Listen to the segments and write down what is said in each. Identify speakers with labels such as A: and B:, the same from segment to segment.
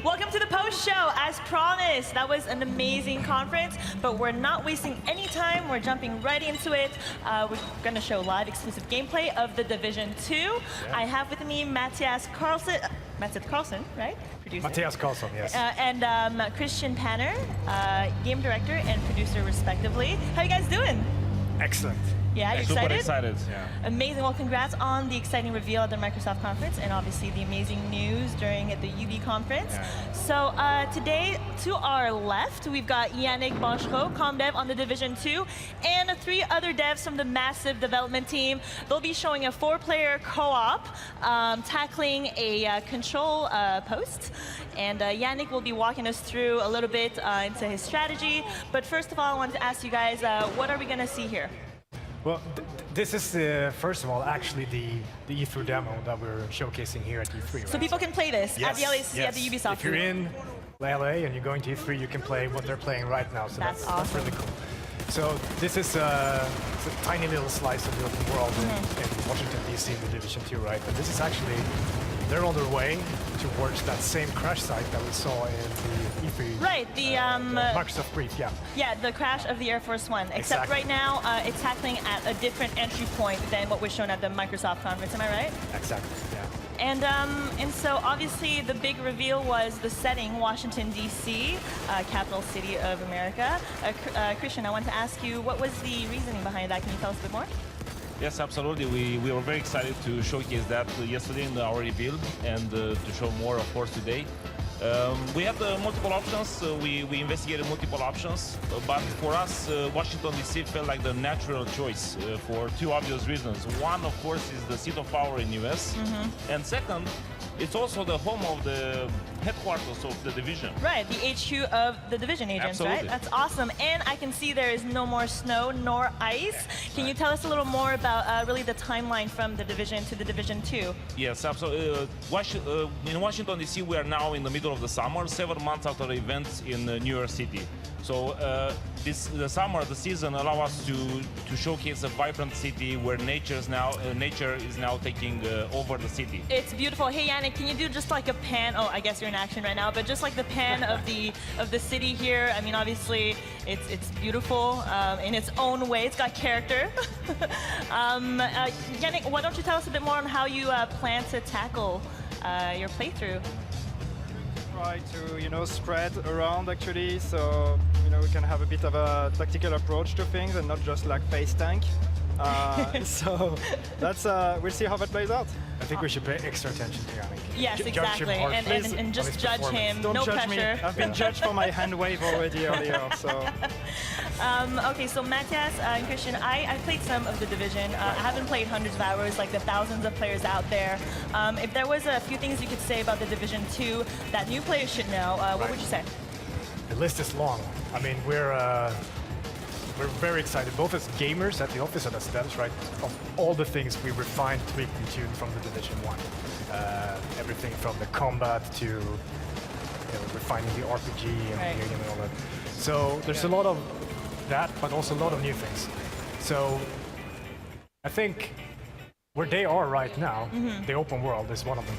A: Welcome to the post show. As promised, that was an amazing conference, but we're not wasting any time. We're jumping right into it. We're going to show live exclusive gameplay of The Division 2. Yeah. I have with me Mattias Karlsson, right? Producer.
B: Mattias Karlsson, yes.
A: And Christian Panner, game director and producer, respectively. How you guys doing?
B: Excellent.
A: Yeah, you
C: Super
A: excited?
C: excited. Yeah.
A: Amazing. Well, congrats on the exciting reveal at the Microsoft conference and obviously the amazing news during the UB conference. Yeah. So today, to our left, we've got Yannick Banchereau, comm dev on The Division 2, and 3 other devs from the massive development team. They'll be showing a 4-player co-op, tackling a control post. And Yannick will be walking us through a little bit into his strategy. But first of all, I wanted to ask you guys, what are we going to see here?
B: Well, this is, first of all, actually the E3 demo that we're showcasing here at E3. Right?
A: So people can play this at the LAC,
B: yes.
A: at the Ubisoft.
B: If you're in LA and you're going to E3, you can play what they're playing right now. So
A: that's
B: awesome. That's really cool. So this is a tiny little slice of the open world in Washington, D.C. in The Division 2, right? And this is actually, they're on their way towards that same crash site that we saw in the E3.
A: Right, the
B: Microsoft brief, yeah.
A: Yeah, the crash of the Air Force One. Except
B: exactly.
A: Right now, it's happening at a different entry point than what was shown at the Microsoft conference. Am I right?
B: Exactly, yeah.
A: And so obviously the big reveal was the setting, Washington, D.C., capital city of America. Christian, I want to ask you, what was the reasoning behind that? Can you tell us a bit more?
C: Yes, absolutely. We were very excited to showcase that yesterday in our reveal and to show more, of course, today. We had multiple options. We investigated multiple options, but for us, Washington, D.C. felt like the natural choice for 2 obvious reasons. One, of course, is the seat of power in U.S. And second, it's also the home of the headquarters of the division.
A: Right, the HQ of the division agents,
C: Absolutely.
A: right? That's awesome. And I can see there is no more snow nor ice. Can you tell us a little more about really the timeline from the division to the Division 2?
C: Yes, absolutely. In Washington, D.C., we are now in the middle of the summer, 7 months after the events in New York City. So the summer, the season, allow us to showcase a vibrant city where nature is now taking over the city.
A: It's beautiful. Hey Yannick, can you do just like a pan? Oh, I guess you're in action right now, but just like the pan of the city here. I mean, obviously, it's beautiful in its own way. It's got character. Yannick, why don't you tell us a bit more on how you plan to tackle your playthrough?
D: Try to spread around actually, so we can have a bit of a tactical approach to things and not just like face tank. So that's we'll see how that plays out.
B: I think we should pay extra attention to Yannick.
A: Yes, exactly, and just judge him.
D: Don't
A: no
D: judge
A: pressure.
D: me. I've been judged for my hand wave already earlier. So.
A: Okay, so Mattias and Christian, I played some of The Division. I haven't played hundreds of hours like the thousands of players out there. If there was a few things you could say about The Division 2 that new players should know, what would you say?
B: The list is long. I mean, we're very excited, both as gamers at the office and as devs, right? Of all the things we refined, tweaked, and tuned from The Division 1. Everything from the combat to refining the RPG and all that. So there's a lot of that, but also a lot of new things. So I think where they are right now, the open world is one of them.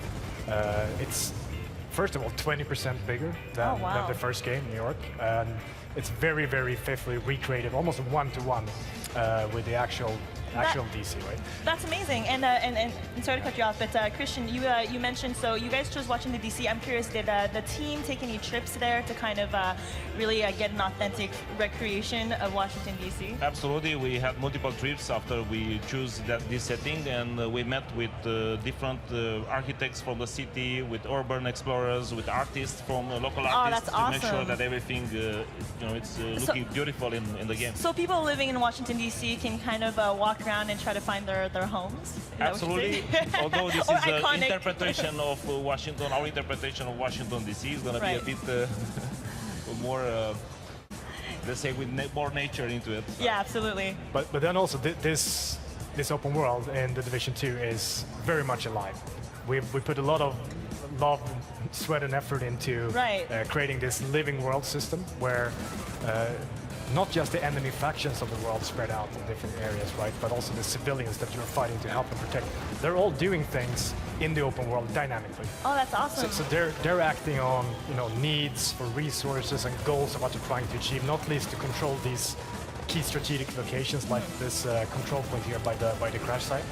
B: It's, first of all, 20% bigger than the first game, New York. And it's very, very faithfully recreated, almost one-to-one with the actual DC, right?
A: That's amazing. And sorry to cut you off, but Christian, you mentioned, so you guys chose watching the DC. I'm curious, did the team take any trips there to kind of really get an authentic recreation of Washington, DC?
C: Absolutely. We had multiple trips after we chose this setting, and we met with different architects from the city, with urban explorers, with artists from local artists
A: that's awesome.
C: To make sure that everything it's looking beautiful in the game.
A: So people living in Washington, D.C. can kind of walk around and try to find their homes?
C: Absolutely. Although this is an interpretation of Washington, our interpretation of Washington, D.C. is going to be a bit more, let's say, with more nature into it.
A: Yeah, absolutely.
B: But then also this open world in The Division 2 is very much alive. We put a lot of love, sweat, and effort into creating this living world system where not just the enemy factions of the world spread out in different areas, right? But also the civilians that you're fighting to help and protect. They're all doing things in the open world dynamically.
A: Oh, that's awesome.
B: So they're acting on needs for resources and goals of what they're trying to achieve, not least to control these key strategic locations like this control point here by the crash site.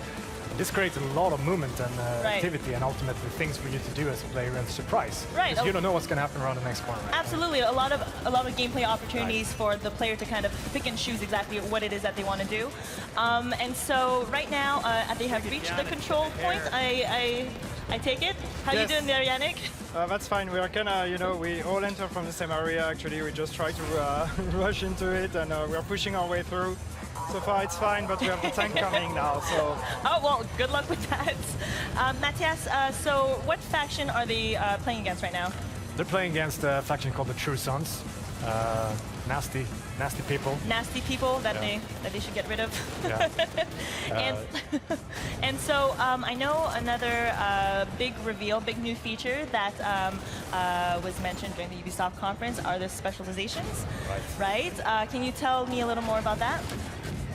B: This creates a lot of movement and activity, and ultimately things for you to do as a player and surprise.
A: Right.
B: Because you don't know what's going to happen around the next corner. Right?
A: Absolutely, a lot of gameplay opportunities for the player to kind of pick and choose exactly what it is that they want to do. And so right now, they have reached the control point. I take it. How you
D: Yes.
A: doing there, Yannick?
D: That's fine. We are kinda, we all enter from the same area. Actually, we just try to rush into it, and we are pushing our way through. So far, it's fine, but we have the tank coming now. So
A: Oh well, good luck with that. Matthias, so what faction are they playing against right now?
B: They're playing against a faction called the True Sons. Nasty people.
A: Nasty people that they should get rid of.
B: Yeah.
A: And and so I know another big reveal, big new feature that was mentioned during the Ubisoft conference are the specializations. Right. Can you tell me a little more about that?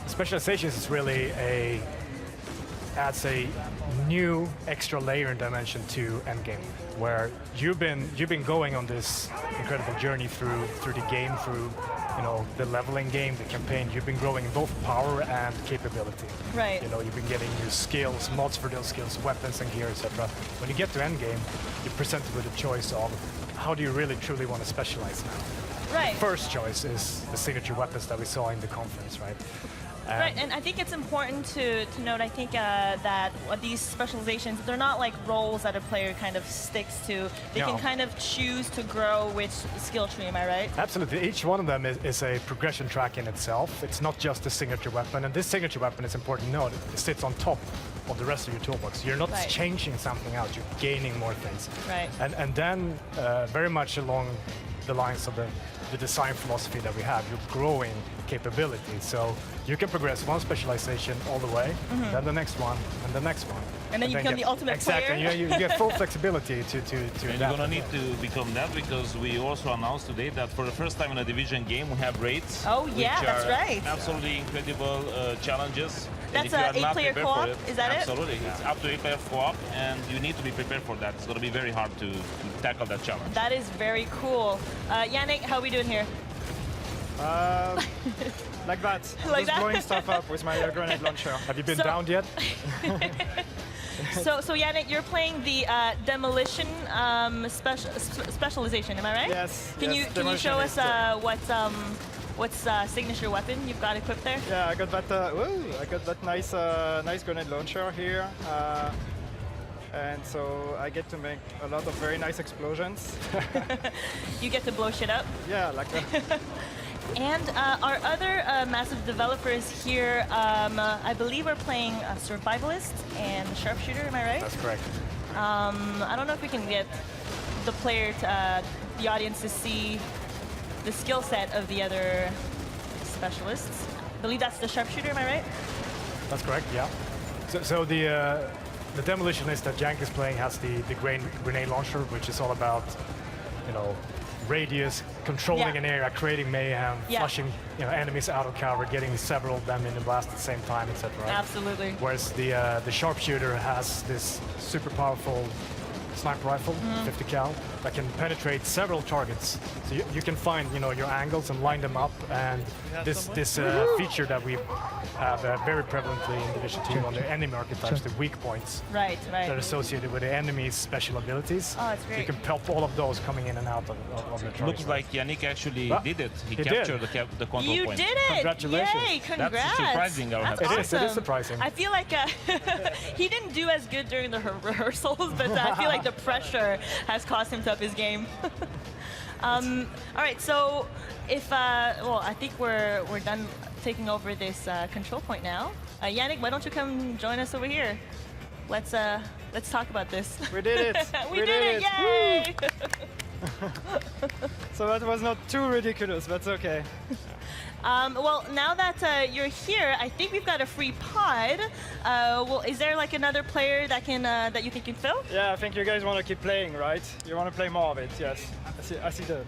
B: Specializations is really adds a new extra layer and dimension to Endgame, where you've been going on this incredible journey through the game, through the leveling game, the campaign. You've been growing in both power and capability.
A: Right.
B: You've been getting new skills, mods for those skills, weapons and gear, etc. When you get to Endgame, you're presented with a choice of how do you really truly want to specialize now.
A: Right.
B: First choice is the signature weapons that we saw in the conference, right?
A: Right, and I think it's important to note, I think that these specializations, they're not like roles that a player kind of sticks to. They
B: No.
A: can kind of choose to grow which skill tree, am I right?
B: Absolutely. Each one of them is a progression track in itself. It's not just a signature weapon. And this signature weapon, it's important to note, it sits on top of the rest of your toolbox. You're not
A: Right.
B: changing something out, you're gaining more things.
A: Right.
B: And then, very much along the lines of the design philosophy that we have, you're growing capability. So you can progress one specialization all the way, then the next one, and the next one.
A: And then you become the ultimate
B: exactly.
A: player.
B: You get full flexibility to
C: And you're
B: adapt.
C: gonna need to become that because we also announced today that for the first time in a division game we have raids.
A: Oh, yeah,
C: which
A: that's
C: are
A: right.
C: Absolutely incredible challenges. And
A: That's
C: if you
A: a
C: are not
A: 8-player
C: prepared for
A: co-op?
C: it-
A: Is that it?
C: Absolutely. It's up to 8-player co-op, and you need to be prepared for that. It's gonna be very hard to tackle that challenge.
A: That is very cool. Yannick, how are we doing here?
D: like that,
A: Like
D: just
A: that?
D: blowing stuff up with my grenade launcher.
B: Have you been
A: So-
B: downed yet?
A: So Yannick, you're playing the demolition specialization, am I right?
D: Yes,
A: Can
D: yes,
A: you
D: demolition
A: show
D: is
A: us what's signature weapon you've got equipped there?
D: Yeah, I got that nice grenade launcher here. And so I get to make a lot of very nice explosions.
A: You get to blow shit up.
D: Yeah, like that.
A: And our other massive developers here, I believe are playing Survivalist and Sharpshooter, am I right?
B: That's correct.
A: I don't know if we can get the player, the audience to see the skill set of the other specialists. I believe that's the Sharpshooter, am I right?
B: That's correct, yeah. So the demolitionist that Jank is playing has the grenade launcher, which is all about, radius, controlling
A: Yeah.
B: an area, creating mayhem,
A: Yeah.
B: flushing enemies out of cover, getting several of them in the blast at the same time, etc.
A: Absolutely.
B: Whereas the sharpshooter has this super powerful sniper rifle, 50 cal, that can penetrate several targets. So you can find your angles and line them up, and this feature that we have very prevalently in Division 2 on the enemy archetypes, the weak points
A: Right,
B: that are
A: right.
B: associated with the enemy's special abilities.
A: Oh, that's great.
B: You can pop all of those coming in and out of the target.
C: Looks like Yannick actually
B: Well,
C: did it. He
B: he did.
C: captured the control
A: You
C: point.
A: did it!
B: Congratulations.
A: Yay, congrats!
C: surprising, I would have
A: That's
C: to
B: say. It is
A: awesome.
B: surprising.
A: I feel like he didn't do as good during the rehearsals, but I feel like the pressure has caused him to up his game. All right, so if I think we're done taking over this control point now. Yannick, why don't you come join us over here? Let's talk about this.
D: We did it!
A: we did it! Yay!
D: So that was not too ridiculous, but okay.
A: Well, now that you're here, I think we've got a free pod. Well, is there like another player that can that you think can fill?
D: Yeah, I think you guys want to keep playing, right? You want to play more of it, yes. I see the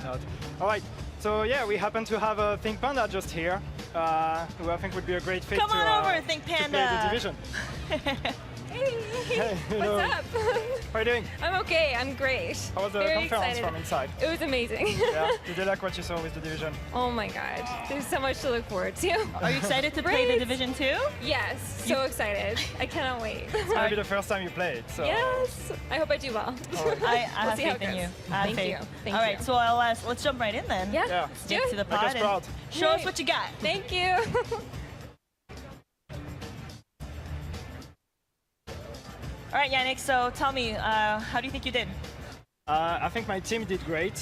D: nod. All right, so yeah, we happen to have a Think Panda just here, who I think would be a great fit
A: Come
D: to,
A: on over, Think
D: to play the
A: Panda.
D: division.
E: Hey,
D: Hey, hello.
E: what's up?
D: How are you doing?
E: I'm okay. I'm great.
D: How was the
E: Very
D: conference
E: excited.
D: from inside?
E: It was amazing.
D: Yeah, did you like what you saw with the division?
E: Oh my god, there's so much to look forward to.
A: Are you excited to play the
E: Right.
A: Division 2?
E: Yes, so excited. I cannot wait.
D: It's gonna be the first time you play it, so.
E: Yes, I hope I do well.
A: I have
E: see how
A: faith
E: it
A: in you.
E: goes.
A: I have
E: Thank
A: faith.
E: you. Thank
A: All right,
E: you.
A: so let's jump right in then.
E: Yeah,
D: Yeah.
E: let's do
A: Get
E: it.
A: to the
D: Make
A: pod
D: us
A: and
D: proud.
A: show us
E: Right.
A: what you got.
E: Thank you.
A: All right, Yannick. So tell me, how do you think you did?
D: I think my team did great.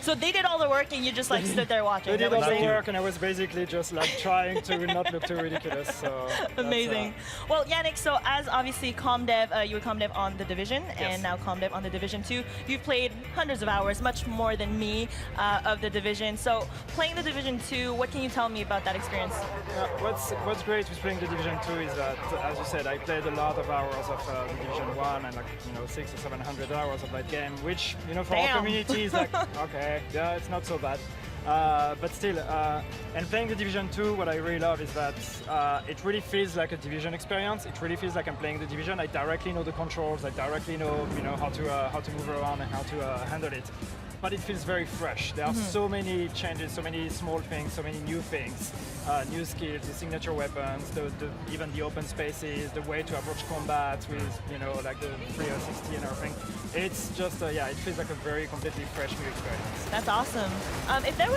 A: So they did all the work and you just like stood there watching.
D: They did
A: That
D: all
A: was
D: the
A: great.
D: work, and I was basically just like trying to not look too ridiculous. So that's,
A: Amazing. Well, Yannick, so as obviously ComDev, you were ComDev on the Division, and now ComDev on the Division 2. You've played hundreds of hours, much more than me, of the Division. So playing the Division 2, what can you tell me about that experience?
D: What's great with playing the Division 2 is that, as you said, I played a lot of hours of the Division 1 and like 600 or 700 hours of that game, which for our
A: Damn.
D: community is like okay, yeah, it's not so bad. But still, and playing the Division 2, what I really love is that it really feels like a Division experience. It really feels like I'm playing the Division. I directly know the controls. I directly know, how to move around and how to handle it. But it feels very fresh. There are so many changes, so many small things, so many new things, new skills, the signature weapons, even the open spaces, the way to approach combat with, like the 360 and everything. It's just, it feels like a very completely fresh new experience.
A: That's awesome. If there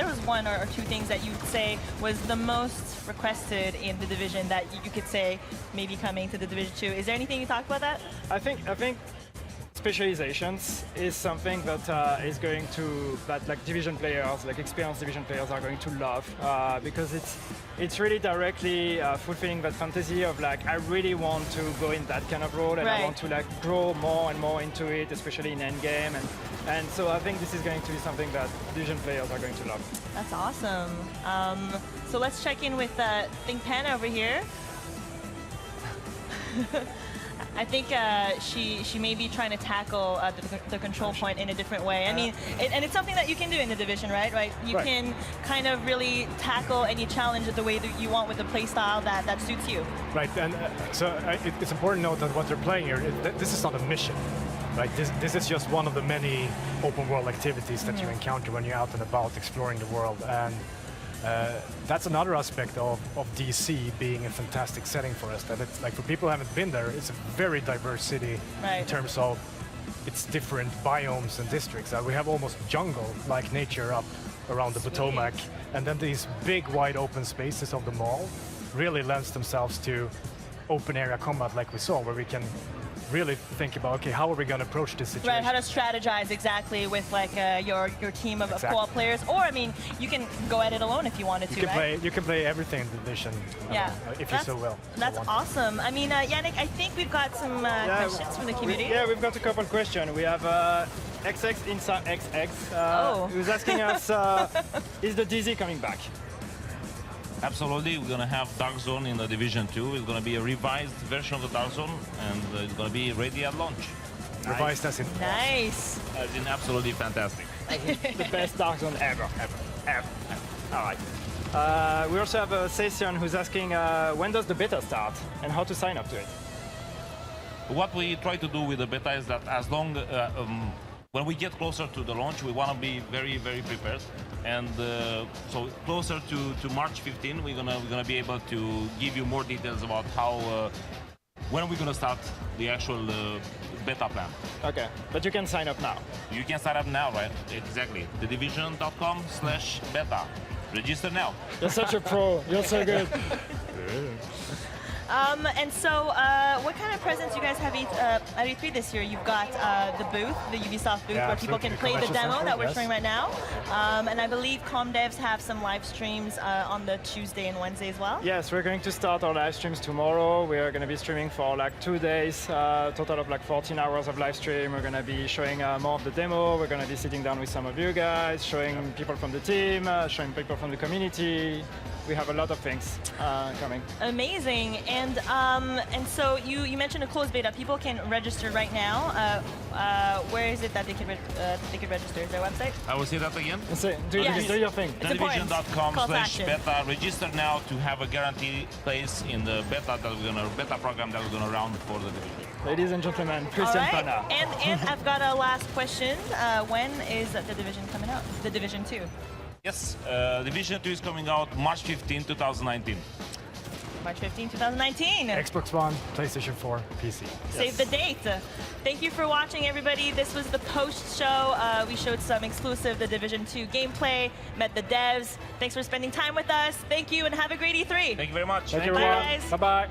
A: was one or two things that you'd say was the most requested in the Division that you could say maybe coming to the Division 2, is there anything you talk about that?
D: I think specializations is something that like Division players, like experienced Division players, are going to love because it's really directly fulfilling that fantasy of like I really want to go in that kind of role and
A: Right.
D: I want to like grow more and more into it, especially in endgame, and so I think this is going to be something that Division players are going to love.
A: That's awesome. So let's check in with Think Panda over here. I think she may be trying to tackle the control point in a different way. I mean, and it's something that you can do in the Division, right? You
D: Right.
A: can kind of really tackle any challenge the way that you want with the playstyle that suits you.
B: Right, and it's important to note that what they're playing here, this is not a mission, right? This is just one of the many open world activities that you encounter when you're out and about exploring the world, and that's another aspect of DC being a fantastic setting for us. That it's like for people who haven't been there, it's a very diverse city
A: Right.
B: in terms of its different biomes and districts. We have almost jungle-like nature up around the Potomac, and then these big wide open spaces of the mall really lends themselves to open area combat like we saw, where we can really think about, okay, how are we going to approach this situation?
A: Right, how to strategize exactly with like your team of
B: Exactly.
A: co-op players, or I mean, you can go at it alone if you wanted to, right?
B: You can play everything in the Division,
A: Yeah,
B: if you so will.
A: That's awesome. I mean, Yannick, I think we've got some questions from the community.
D: We've got a couple questions. We have XX Inside XX who's asking us, is the DZ coming back?
C: Absolutely, we're gonna have Dark Zone in the Division 2. It's gonna be a revised version of the Dark Zone, and it's gonna be ready at launch.
B: Revised as in
A: Nice.
C: As in absolutely fantastic.
D: The best Dark Zone ever. All right. We also have a session who's asking when does the beta start and how to sign up to it.
C: What we try to do with the beta is that as long when we get closer to the launch, we want to be very, very prepared. And so closer to March 15, we're gonna be able to give you more details about how when we're gonna start the actual beta plan.
D: Okay, but you can sign up now.
C: You can sign up now, right? Exactly. TheDivision.com/beta. Register now.
D: You're such a pro. You're so good.
A: And so, what kind of presents you guys have at E3 this year? You've got the booth, the Ubisoft booth,
B: Yeah,
A: where people
B: absolutely.
A: can play the
B: Convention
A: demo
B: Center,
A: that we're
B: yes.
A: showing right now. And I believe ComDevs have some live streams on the Tuesday and Wednesday as well.
D: Yes, we're going to start our live streams tomorrow. We are going to be streaming for like 2 days, total of like 14 hours of live stream. We're going to be showing more of the demo. We're going to be sitting down with some of you guys, showing people from the team, showing people from the community. We have a lot of things coming.
A: Amazing. And so you mentioned a closed beta. People can register right now. Where is it that they could register? Is there a website?
C: I will say that again.
D: So, do
A: Yes.
D: your thing.
A: It's important. Call to action.
C: Division.com/beta. Register now to have a guaranteed place in the beta program that we're gonna run for the division.
D: Ladies and gentlemen,
A: All
D: Christian
A: right.
D: Pana.
A: And I've got a last question. When is the Division coming out? The Division 2.
C: Yes, Division 2 is coming out March 15, 2019.
A: March 15, 2019.
B: Xbox One, PlayStation 4, PC.
A: Save the date. Thank you for watching, everybody. This was the post show. We showed some exclusive The Division 2 gameplay, met the devs. Thanks for spending time with us. Thank you, and have a great E3.
C: Thank you very much.
D: Thank you,
A: Bye,
D: everyone.
A: guys.
D: Bye-bye.